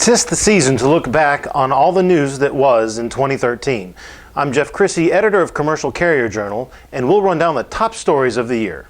'Tis the season to look back on all the news that was in 2013. I'm Jeff Chrissy, editor of Commercial Carrier Journal, and we'll run down the top stories of the year.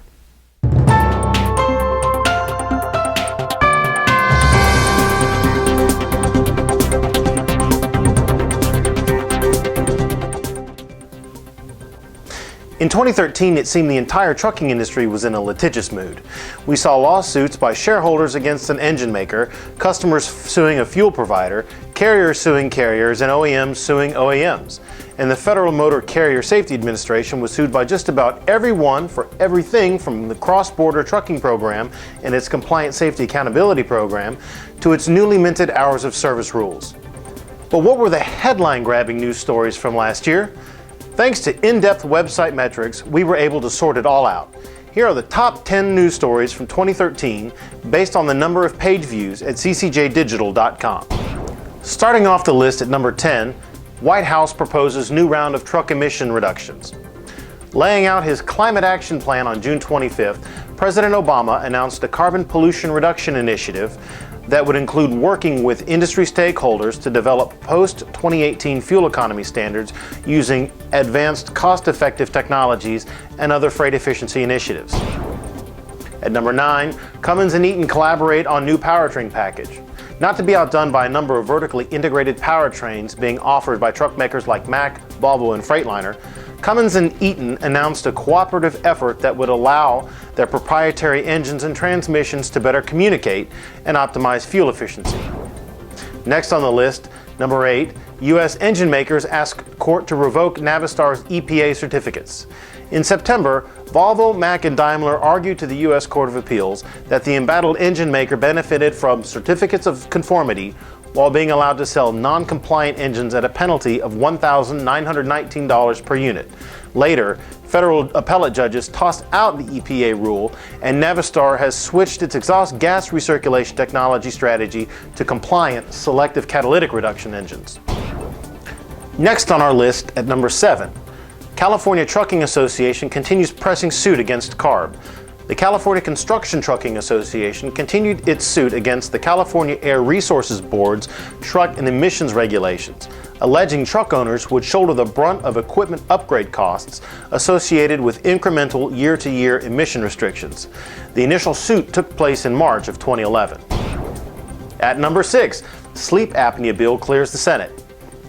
In 2013, it seemed the entire trucking industry was in a litigious mood. We saw lawsuits by shareholders against an engine maker, customers suing a fuel provider, carriers suing carriers, and OEMs suing OEMs. And the Federal Motor Carrier Safety Administration was sued by just about everyone for everything from the cross-border trucking program and its Compliant Safety Accountability Program to its newly minted hours of service rules. But what were the headline-grabbing news stories from last year? Thanks to in-depth website metrics, we were able to sort it all out. Here are the top 10 news stories from 2013 based on the number of page views at ccjdigital.com. Starting off the list at number 10, White House proposes new round of truck emission reductions. Laying out his climate action plan on June 25th, President Obama announced a carbon pollution reduction initiative that would include working with industry stakeholders to develop post-2018 fuel economy standards using advanced cost-effective technologies and other freight efficiency initiatives. At number 9, Cummins and Enten collaborate on new powertrain package. Not to be outdone by a number of vertically integrated powertrains being offered by truck makers like Mack, Volvo, and Freightliner, Cummins and Enten announced a cooperative effort that would allow their proprietary engines and transmissions to better communicate and optimize fuel efficiency. Next on the list, number 8, U.S. engine makers ask court to revoke Navistar's EPA certificates. In September, Volvo, Mack, and Daimler argued to the U.S. Court of Appeals that the embattled engine maker benefited from certificates of conformity while being allowed to sell non-compliant engines at a penalty of $1,919 per unit. Later, federal appellate judges tossed out the EPA rule, and Navistar has switched its exhaust gas recirculation technology strategy to compliant selective catalytic reduction engines. Next on our list at number 7, California Trucking Association continues pressing suit against CARB. The California Construction Trucking Association continued its suit against the California Air Resources Board's truck and emissions regulations, alleging truck owners would shoulder the brunt of equipment upgrade costs associated with incremental year-to-year emission restrictions. The initial suit took place in March of 2011. At number 6, sleep apnea bill clears the Senate.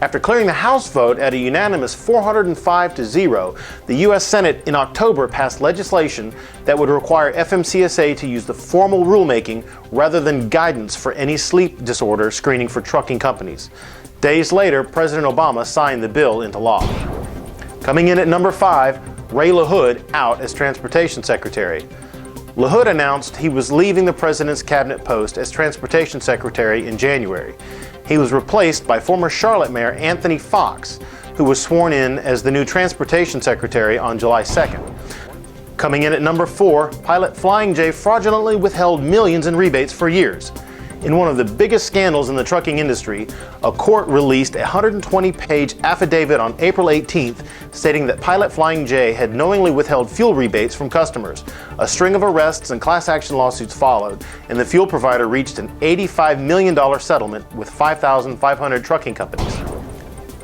After clearing the House vote at a unanimous 405-0, the U.S. Senate in October passed legislation that would require FMCSA to use the formal rulemaking rather than guidance for any sleep disorder screening for trucking companies. Days later, President Obama signed the bill into law. Coming in at number 5, Ray LaHood out as Transportation Secretary. LaHood announced he was leaving the President's cabinet post as Transportation Secretary in January. He was replaced by former Charlotte Mayor Anthony Fox, who was sworn in as the new Transportation Secretary on July 2nd. Coming in at number 4, pilot Flying J fraudulently withheld millions in rebates for years. In one of the biggest scandals in the trucking industry, a court released a 120-page affidavit on April 18th stating that pilot Flying J had knowingly withheld fuel rebates from customers. A string of arrests and class action lawsuits followed, and the fuel provider reached an $85 million settlement with 5,500 trucking companies.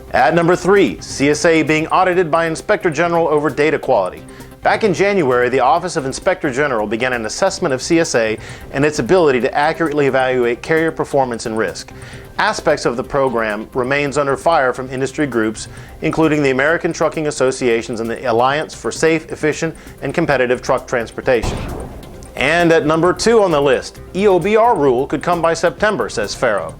At number 3, CSA being audited by Inspector General over data quality. Back in January, the Office of Inspector General began an assessment of CSA and its ability to accurately evaluate carrier performance and risk. Aspects of the program remains under fire from industry groups, including the American Trucking Associations and the Alliance for Safe, Efficient, and Competitive Truck Transportation. And at number 2 on the list, EOBR rule could come by September, says Farrow.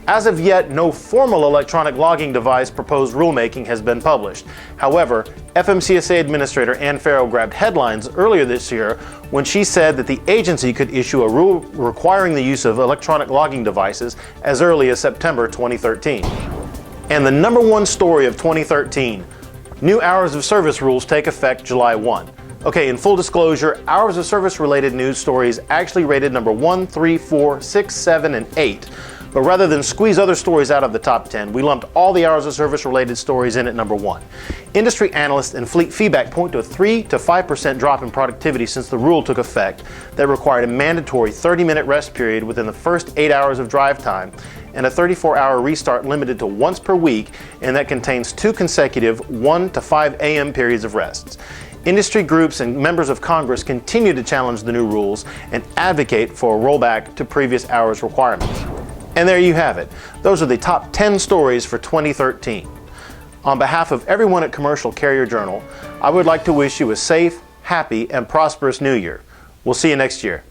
As of yet, no formal electronic logging device proposed rulemaking has been published. However, FMCSA Administrator Ann Farrow grabbed headlines earlier this year when she said that the agency could issue a rule requiring the use of electronic logging devices as early as September 2013. And the number 1 story of 2013, new hours of service rules take effect July 1. Okay, in full disclosure, hours of service related news stories actually rated number 1, 3, 4, 6, 7, and 8. But rather than squeeze other stories out of the top 10, we lumped all the hours of service related stories in at number 1. Industry analysts and fleet feedback point to a 3 to 5% drop in productivity since the rule took effect that required a mandatory 30-minute rest period within the first 8 hours of drive time and a 34-hour restart limited to once per week, and that contains 2 consecutive 1 to 5 a.m. periods of rest. Industry groups and members of Congress continue to challenge the new rules and advocate for a rollback to previous hours requirements. And there you have it. Those are the top 10 stories for 2013. On behalf of everyone at Commercial Carrier Journal, I would like to wish you a safe, happy, and prosperous New Year. We'll see you next year.